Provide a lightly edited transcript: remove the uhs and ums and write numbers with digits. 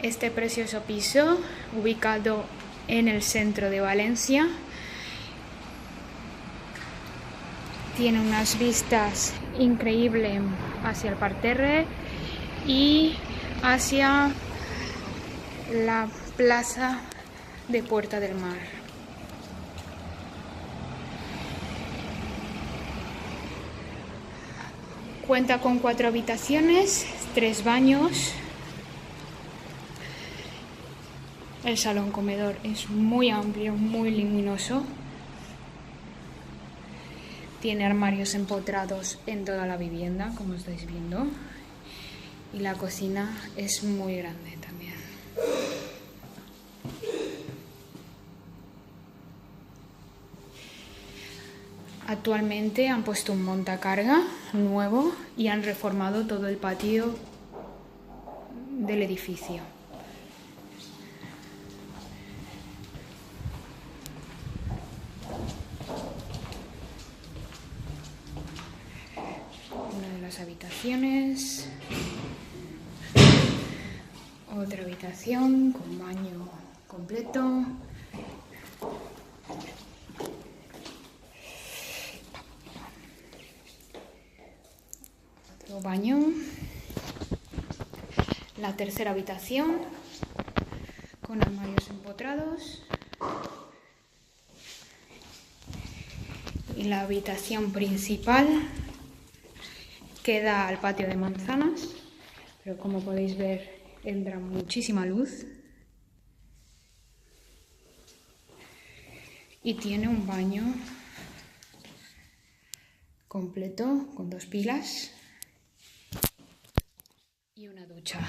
Este precioso piso, ubicado en el centro de Valencia, tiene unas vistas increíbles hacia el parterre y hacia la plaza de Puerta del Mar. Cuenta con 4 habitaciones, 3 baños. El salón comedor es muy amplio, muy luminoso. Tiene armarios empotrados en toda la vivienda, como estáis viendo. Y la cocina es muy grande también. Actualmente han puesto un montacarga nuevo y han reformado todo el patio del edificio. Una de las habitaciones. Otra habitación con baño completo. Otro baño. La tercera habitación con armarios empotrados. Y la habitación principal que da al patio de manzanas, pero como podéis ver entra muchísima luz y tiene un baño completo con 2 pilas y una ducha.